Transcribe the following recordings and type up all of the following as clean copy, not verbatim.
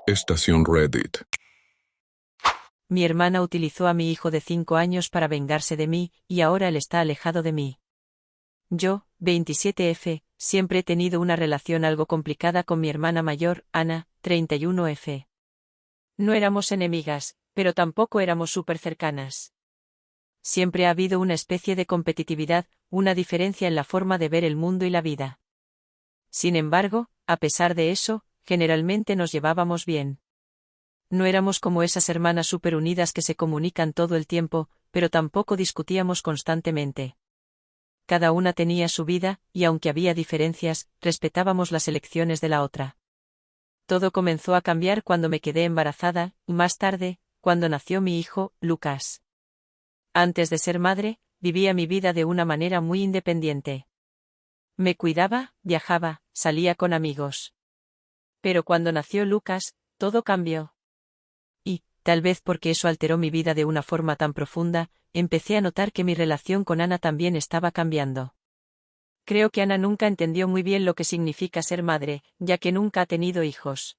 Estación Reddit. Mi hermana utilizó a mi hijo de 5 años para vengarse de mí, y ahora él está alejado de mí. Yo, 27F, siempre he tenido una relación algo complicada con mi hermana mayor, Ana, 31F. No éramos enemigas, pero tampoco éramos súper cercanas. Siempre ha habido una especie de competitividad, una diferencia en la forma de ver el mundo y la vida. Sin embargo, a pesar de eso, generalmente nos llevábamos bien. No éramos como esas hermanas súper unidas que se comunican todo el tiempo, pero tampoco discutíamos constantemente. Cada una tenía su vida, y aunque había diferencias, respetábamos las elecciones de la otra. Todo comenzó a cambiar cuando me quedé embarazada, y más tarde, cuando nació mi hijo, Lucas. Antes de ser madre, vivía mi vida de una manera muy independiente. Me cuidaba, viajaba, salía con amigos. Pero cuando nació Lucas, todo cambió. Y, tal vez porque eso alteró mi vida de una forma tan profunda, empecé a notar que mi relación con Ana también estaba cambiando. Creo que Ana nunca entendió muy bien lo que significa ser madre, ya que nunca ha tenido hijos.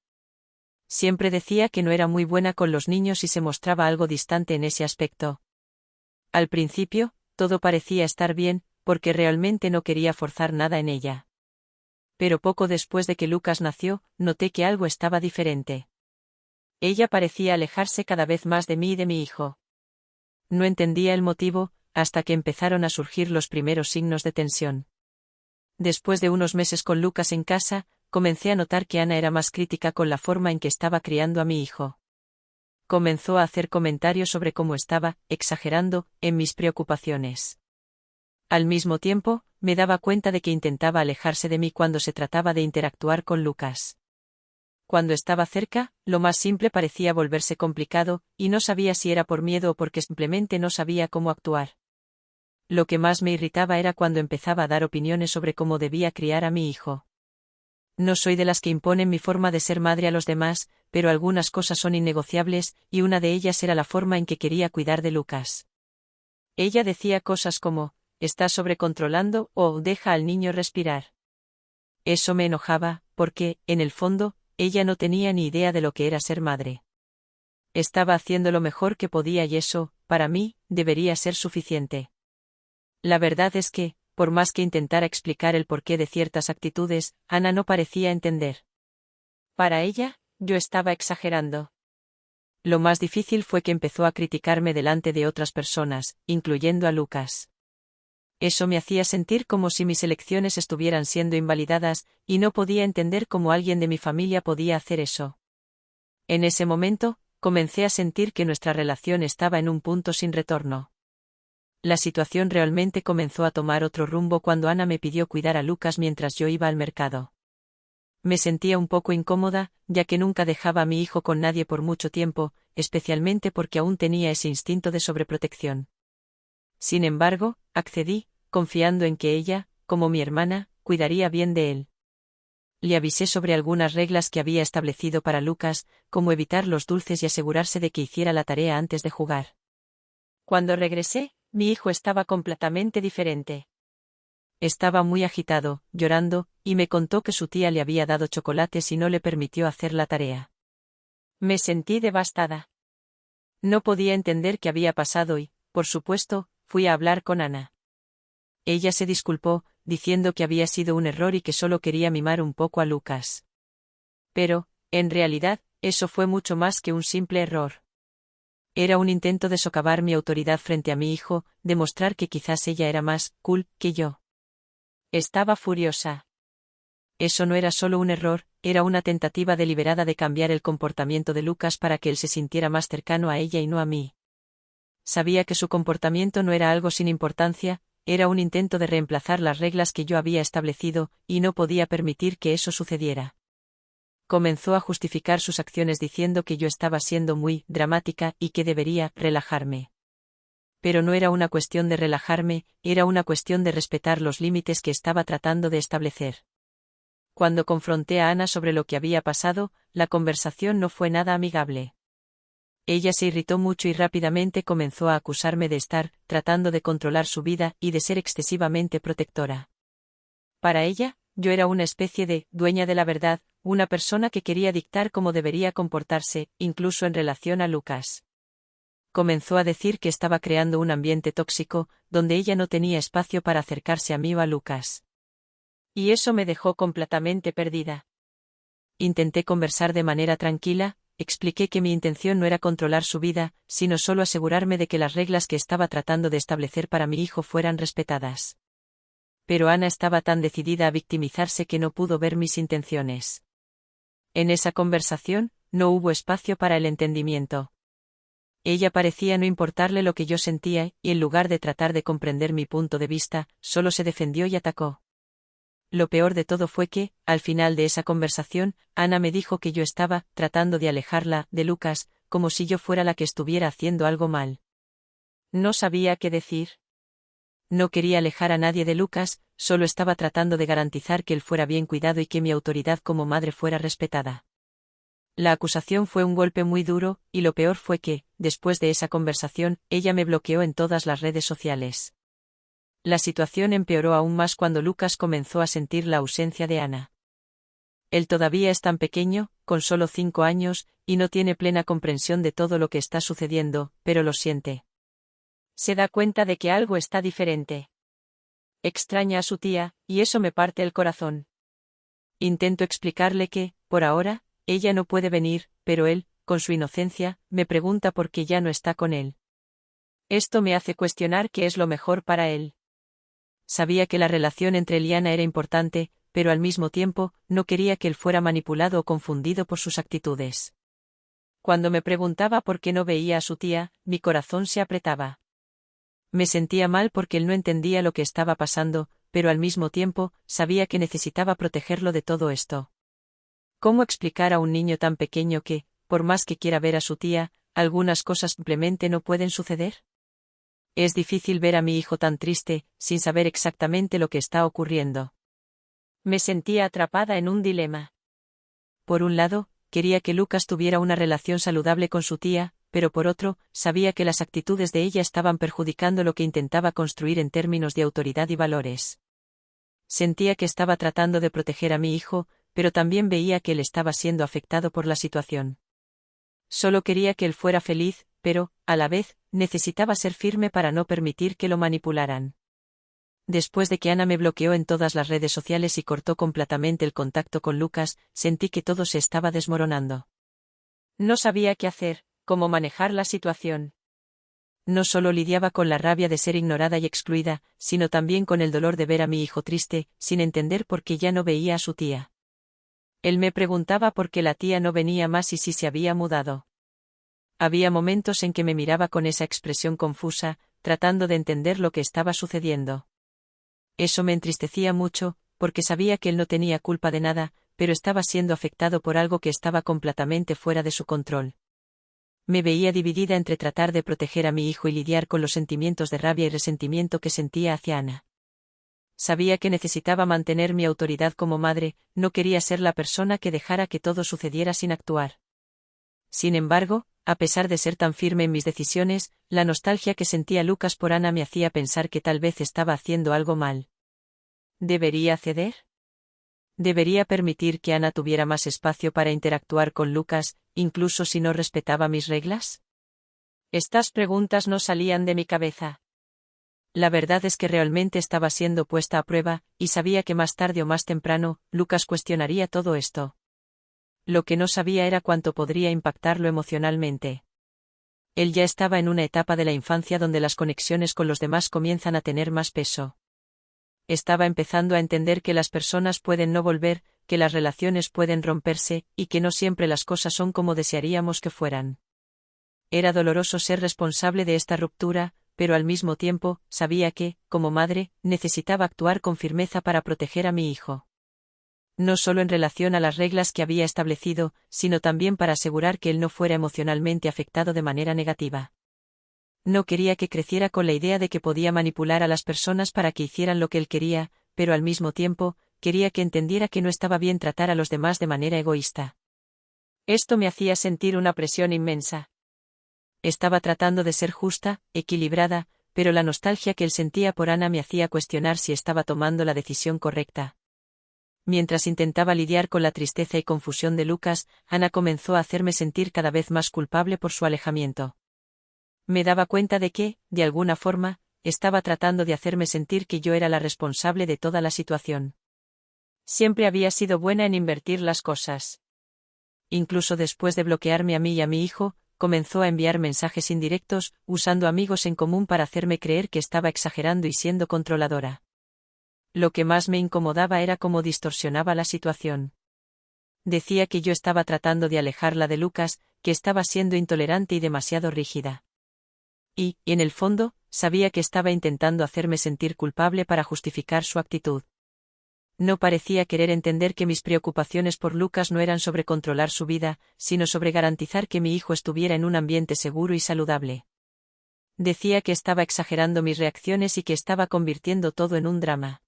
Siempre decía que no era muy buena con los niños y se mostraba algo distante en ese aspecto. Al principio, todo parecía estar bien, porque realmente no quería forzar nada en ella. Pero poco después de que Lucas nació, noté que algo estaba diferente. Ella parecía alejarse cada vez más de mí y de mi hijo. No entendía el motivo, hasta que empezaron a surgir los primeros signos de tensión. Después de unos meses con Lucas en casa, comencé a notar que Ana era más crítica con la forma en que estaba criando a mi hijo. Comenzó a hacer comentarios sobre cómo estaba, exagerando, en mis preocupaciones. Al mismo tiempo, me daba cuenta de que intentaba alejarse de mí cuando se trataba de interactuar con Lucas. Cuando estaba cerca, lo más simple parecía volverse complicado, y no sabía si era por miedo o porque simplemente no sabía cómo actuar. Lo que más me irritaba era cuando empezaba a dar opiniones sobre cómo debía criar a mi hijo. No soy de las que imponen mi forma de ser madre a los demás, pero algunas cosas son innegociables, y una de ellas era la forma en que quería cuidar de Lucas. Ella decía cosas como, «estás sobrecontrolando» o «deja al niño respirar». Eso me enojaba, porque, en el fondo, ella no tenía ni idea de lo que era ser madre. Estaba haciendo lo mejor que podía y eso, para mí, debería ser suficiente. La verdad es que, por más que intentara explicar el porqué de ciertas actitudes, Ana no parecía entender. Para ella, yo estaba exagerando. Lo más difícil fue que empezó a criticarme delante de otras personas, incluyendo a Lucas. Eso me hacía sentir como si mis elecciones estuvieran siendo invalidadas, y no podía entender cómo alguien de mi familia podía hacer eso. En ese momento, comencé a sentir que nuestra relación estaba en un punto sin retorno. La situación realmente comenzó a tomar otro rumbo cuando Ana me pidió cuidar a Lucas mientras yo iba al mercado. Me sentía un poco incómoda, ya que nunca dejaba a mi hijo con nadie por mucho tiempo, especialmente porque aún tenía ese instinto de sobreprotección. Sin embargo, accedí, confiando en que ella, como mi hermana, cuidaría bien de él. Le avisé sobre algunas reglas que había establecido para Lucas, como evitar los dulces y asegurarse de que hiciera la tarea antes de jugar. Cuando regresé, mi hijo estaba completamente diferente. Estaba muy agitado, llorando, y me contó que su tía le había dado chocolates y no le permitió hacer la tarea. Me sentí devastada. No podía entender qué había pasado y, por supuesto, fui a hablar con Ana. Ella se disculpó, diciendo que había sido un error y que solo quería mimar un poco a Lucas. Pero, en realidad, eso fue mucho más que un simple error. Era un intento de socavar mi autoridad frente a mi hijo, demostrar que quizás ella era más cool que yo. Estaba furiosa. Eso no era solo un error, era una tentativa deliberada de cambiar el comportamiento de Lucas para que él se sintiera más cercano a ella y no a mí. Sabía que su comportamiento no era algo sin importancia, era un intento de reemplazar las reglas que yo había establecido, y no podía permitir que eso sucediera. Comenzó a justificar sus acciones diciendo que yo estaba siendo muy dramática y que debería relajarme. Pero no era una cuestión de relajarme, era una cuestión de respetar los límites que estaba tratando de establecer. Cuando confronté a Ana sobre lo que había pasado, la conversación no fue nada amigable. Ella se irritó mucho y rápidamente comenzó a acusarme de estar tratando de controlar su vida y de ser excesivamente protectora. Para ella, yo era una especie de dueña de la verdad, una persona que quería dictar cómo debería comportarse, incluso en relación a Lucas. Comenzó a decir que estaba creando un ambiente tóxico, donde ella no tenía espacio para acercarse a mí o a Lucas. Y eso me dejó completamente perdida. Intenté conversar de manera tranquila, expliqué que mi intención no era controlar su vida, sino solo asegurarme de que las reglas que estaba tratando de establecer para mi hijo fueran respetadas. Pero Ana estaba tan decidida a victimizarse que no pudo ver mis intenciones. En esa conversación, no hubo espacio para el entendimiento. Ella parecía no importarle lo que yo sentía, y en lugar de tratar de comprender mi punto de vista, solo se defendió y atacó. Lo peor de todo fue que, al final de esa conversación, Ana me dijo que yo estaba tratando de alejarla de Lucas, como si yo fuera la que estuviera haciendo algo mal. No sabía qué decir. No quería alejar a nadie de Lucas, solo estaba tratando de garantizar que él fuera bien cuidado y que mi autoridad como madre fuera respetada. La acusación fue un golpe muy duro, y lo peor fue que, después de esa conversación, ella me bloqueó en todas las redes sociales. La situación empeoró aún más cuando Lucas comenzó a sentir la ausencia de Ana. Él todavía es tan pequeño, con solo 5 años, y no tiene plena comprensión de todo lo que está sucediendo, pero lo siente. Se da cuenta de que algo está diferente. Extraña a su tía, y eso me parte el corazón. Intento explicarle que, por ahora, ella no puede venir, pero él, con su inocencia, me pregunta por qué ya no está con él. Esto me hace cuestionar qué es lo mejor para él. Sabía que la relación entre él y Ana era importante, pero al mismo tiempo, no quería que él fuera manipulado o confundido por sus actitudes. Cuando me preguntaba por qué no veía a su tía, mi corazón se apretaba. Me sentía mal porque él no entendía lo que estaba pasando, pero al mismo tiempo, sabía que necesitaba protegerlo de todo esto. ¿Cómo explicar a un niño tan pequeño que, por más que quiera ver a su tía, algunas cosas simplemente no pueden suceder? Es difícil ver a mi hijo tan triste, sin saber exactamente lo que está ocurriendo. Me sentía atrapada en un dilema. Por un lado, quería que Lucas tuviera una relación saludable con su tía, pero por otro, sabía que las actitudes de ella estaban perjudicando lo que intentaba construir en términos de autoridad y valores. Sentía que estaba tratando de proteger a mi hijo, pero también veía que él estaba siendo afectado por la situación. Solo quería que él fuera feliz, pero, a la vez, necesitaba ser firme para no permitir que lo manipularan. Después de que Ana me bloqueó en todas las redes sociales y cortó completamente el contacto con Lucas, sentí que todo se estaba desmoronando. No sabía qué hacer, cómo manejar la situación. No solo lidiaba con la rabia de ser ignorada y excluida, sino también con el dolor de ver a mi hijo triste, sin entender por qué ya no veía a su tía. Él me preguntaba por qué la tía no venía más y si se había mudado. Había momentos en que me miraba con esa expresión confusa, tratando de entender lo que estaba sucediendo. Eso me entristecía mucho, porque sabía que él no tenía culpa de nada, pero estaba siendo afectado por algo que estaba completamente fuera de su control. Me veía dividida entre tratar de proteger a mi hijo y lidiar con los sentimientos de rabia y resentimiento que sentía hacia Ana. Sabía que necesitaba mantener mi autoridad como madre, no quería ser la persona que dejara que todo sucediera sin actuar. Sin embargo, a pesar de ser tan firme en mis decisiones, la nostalgia que sentía Lucas por Ana me hacía pensar que tal vez estaba haciendo algo mal. ¿Debería ceder? ¿Debería permitir que Ana tuviera más espacio para interactuar con Lucas, incluso si no respetaba mis reglas? Estas preguntas no salían de mi cabeza. La verdad es que realmente estaba siendo puesta a prueba, y sabía que más tarde o más temprano, Lucas cuestionaría todo esto. Lo que no sabía era cuánto podría impactarlo emocionalmente. Él ya estaba en una etapa de la infancia donde las conexiones con los demás comienzan a tener más peso. Estaba empezando a entender que las personas pueden no volver, que las relaciones pueden romperse, y que no siempre las cosas son como desearíamos que fueran. Era doloroso ser responsable de esta ruptura, pero al mismo tiempo, sabía que, como madre, necesitaba actuar con firmeza para proteger a mi hijo. No solo en relación a las reglas que había establecido, sino también para asegurar que él no fuera emocionalmente afectado de manera negativa. No quería que creciera con la idea de que podía manipular a las personas para que hicieran lo que él quería, pero al mismo tiempo, quería que entendiera que no estaba bien tratar a los demás de manera egoísta. Esto me hacía sentir una presión inmensa. Estaba tratando de ser justa, equilibrada, pero la nostalgia que él sentía por Ana me hacía cuestionar si estaba tomando la decisión correcta. Mientras intentaba lidiar con la tristeza y confusión de Lucas, Ana comenzó a hacerme sentir cada vez más culpable por su alejamiento. Me daba cuenta de que, de alguna forma, estaba tratando de hacerme sentir que yo era la responsable de toda la situación. Siempre había sido buena en invertir las cosas. Incluso después de bloquearme a mí y a mi hijo, comenzó a enviar mensajes indirectos, usando amigos en común para hacerme creer que estaba exagerando y siendo controladora. Lo que más me incomodaba era cómo distorsionaba la situación. Decía que yo estaba tratando de alejarla de Lucas, que estaba siendo intolerante y demasiado rígida. Y, en el fondo, sabía que estaba intentando hacerme sentir culpable para justificar su actitud. No parecía querer entender que mis preocupaciones por Lucas no eran sobre controlar su vida, sino sobre garantizar que mi hijo estuviera en un ambiente seguro y saludable. Decía que estaba exagerando mis reacciones y que estaba convirtiendo todo en un drama.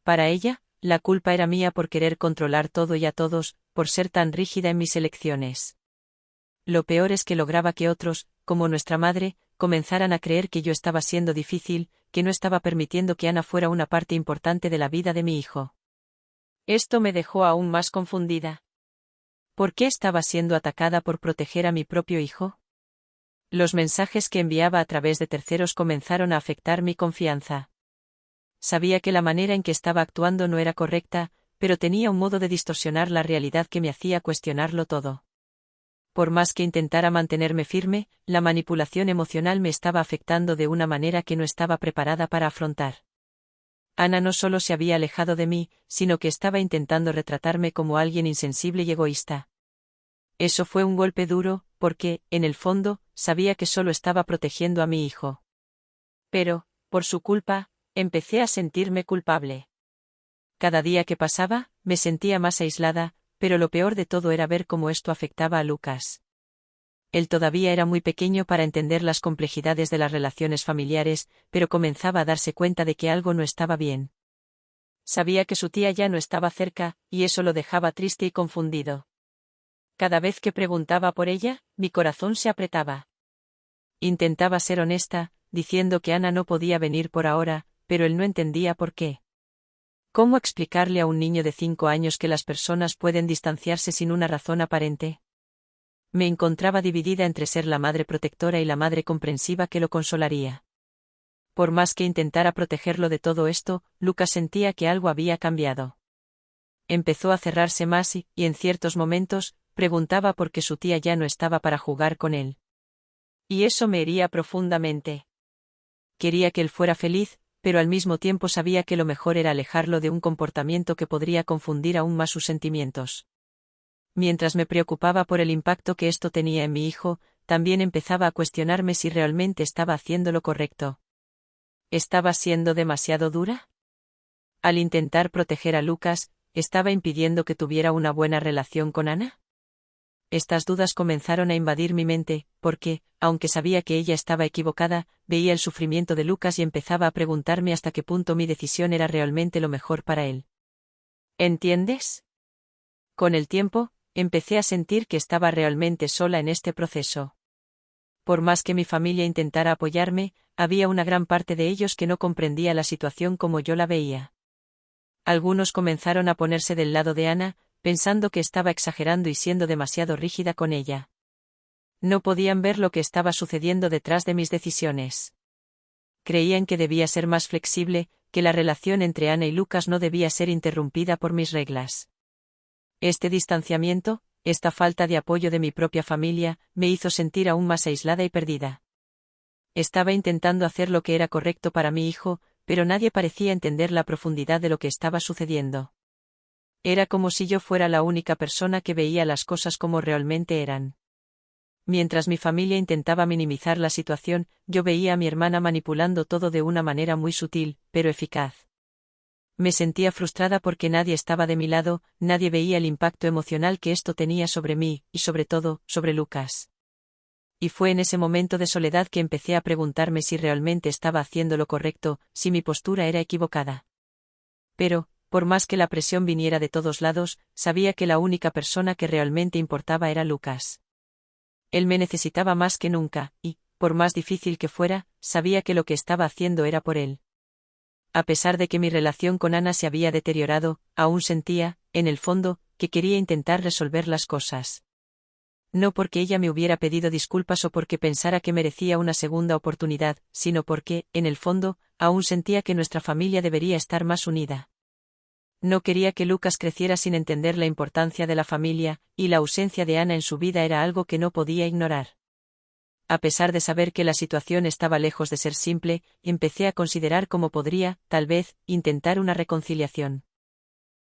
Para ella, la culpa era mía por querer controlar todo y a todos, por ser tan rígida en mis elecciones. Lo peor es que lograba que otros, como nuestra madre, comenzaran a creer que yo estaba siendo difícil, que no estaba permitiendo que Ana fuera una parte importante de la vida de mi hijo. Esto me dejó aún más confundida. ¿Por qué estaba siendo atacada por proteger a mi propio hijo? Los mensajes que enviaba a través de terceros comenzaron a afectar mi confianza. Sabía que la manera en que estaba actuando no era correcta, pero tenía un modo de distorsionar la realidad que me hacía cuestionarlo todo. Por más que intentara mantenerme firme, la manipulación emocional me estaba afectando de una manera que no estaba preparada para afrontar. Ana no solo se había alejado de mí, sino que estaba intentando retratarme como alguien insensible y egoísta. Eso fue un golpe duro, porque, en el fondo, sabía que solo estaba protegiendo a mi hijo. Pero, por su culpa, empecé a sentirme culpable. Cada día que pasaba, me sentía más aislada, pero lo peor de todo era ver cómo esto afectaba a Lucas. Él todavía era muy pequeño para entender las complejidades de las relaciones familiares, pero comenzaba a darse cuenta de que algo no estaba bien. Sabía que su tía ya no estaba cerca, y eso lo dejaba triste y confundido. Cada vez que preguntaba por ella, mi corazón se apretaba. Intentaba ser honesta, diciendo que Ana no podía venir por ahora, pero él no entendía por qué. ¿Cómo explicarle a un niño de 5 años que las personas pueden distanciarse sin una razón aparente? Me encontraba dividida entre ser la madre protectora y la madre comprensiva que lo consolaría. Por más que intentara protegerlo de todo esto, Lucas sentía que algo había cambiado. Empezó a cerrarse más y, en ciertos momentos, preguntaba por qué su tía ya no estaba para jugar con él. Y eso me hería profundamente. Quería que él fuera feliz, pero al mismo tiempo sabía que lo mejor era alejarlo de un comportamiento que podría confundir aún más sus sentimientos. Mientras me preocupaba por el impacto que esto tenía en mi hijo, también empezaba a cuestionarme si realmente estaba haciendo lo correcto. ¿Estaba siendo demasiado dura? Al intentar proteger a Lucas, ¿estaba impidiendo que tuviera una buena relación con Ana? Estas dudas comenzaron a invadir mi mente, porque, aunque sabía que ella estaba equivocada, veía el sufrimiento de Lucas y empezaba a preguntarme hasta qué punto mi decisión era realmente lo mejor para él. ¿Entiendes? Con el tiempo, empecé a sentir que estaba realmente sola en este proceso. Por más que mi familia intentara apoyarme, había una gran parte de ellos que no comprendía la situación como yo la veía. Algunos comenzaron a ponerse del lado de Ana, pensando que estaba exagerando y siendo demasiado rígida con ella. No podían ver lo que estaba sucediendo detrás de mis decisiones. Creían que debía ser más flexible, que la relación entre Ana y Lucas no debía ser interrumpida por mis reglas. Este distanciamiento, esta falta de apoyo de mi propia familia, me hizo sentir aún más aislada y perdida. Estaba intentando hacer lo que era correcto para mi hijo, pero nadie parecía entender la profundidad de lo que estaba sucediendo. Era como si yo fuera la única persona que veía las cosas como realmente eran. Mientras mi familia intentaba minimizar la situación, yo veía a mi hermana manipulando todo de una manera muy sutil, pero eficaz. Me sentía frustrada porque nadie estaba de mi lado, nadie veía el impacto emocional que esto tenía sobre mí, y sobre todo, sobre Lucas. Y fue en ese momento de soledad que empecé a preguntarme si realmente estaba haciendo lo correcto, si mi postura era equivocada. Pero, por más que la presión viniera de todos lados, sabía que la única persona que realmente importaba era Lucas. Él me necesitaba más que nunca, y, por más difícil que fuera, sabía que lo que estaba haciendo era por él. A pesar de que mi relación con Ana se había deteriorado, aún sentía, en el fondo, que quería intentar resolver las cosas. No porque ella me hubiera pedido disculpas o porque pensara que merecía una segunda oportunidad, sino porque, en el fondo, aún sentía que nuestra familia debería estar más unida. No quería que Lucas creciera sin entender la importancia de la familia, y la ausencia de Ana en su vida era algo que no podía ignorar. A pesar de saber que la situación estaba lejos de ser simple, empecé a considerar cómo podría, tal vez, intentar una reconciliación.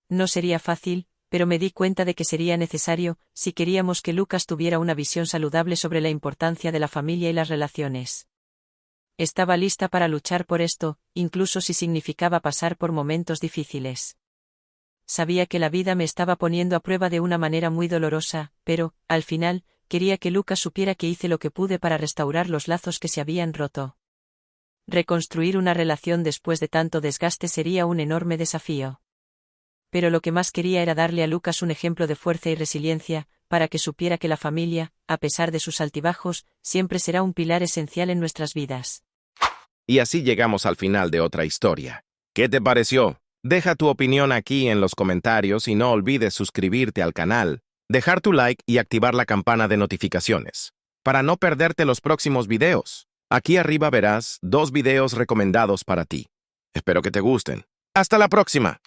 No sería fácil, pero me di cuenta de que sería necesario, si queríamos que Lucas tuviera una visión saludable sobre la importancia de la familia y las relaciones. Estaba lista para luchar por esto, incluso si significaba pasar por momentos difíciles. Sabía que la vida me estaba poniendo a prueba de una manera muy dolorosa, pero, al final, quería que Lucas supiera que hice lo que pude para restaurar los lazos que se habían roto. Reconstruir una relación después de tanto desgaste sería un enorme desafío. Pero lo que más quería era darle a Lucas un ejemplo de fuerza y resiliencia, para que supiera que la familia, a pesar de sus altibajos, siempre será un pilar esencial en nuestras vidas. Y así llegamos al final de otra historia. ¿Qué te pareció? Deja tu opinión aquí en los comentarios y no olvides suscribirte al canal, dejar tu like y activar la campana de notificaciones, para no perderte los próximos videos. Aquí arriba verás 2 videos recomendados para ti. Espero que te gusten. ¡Hasta la próxima!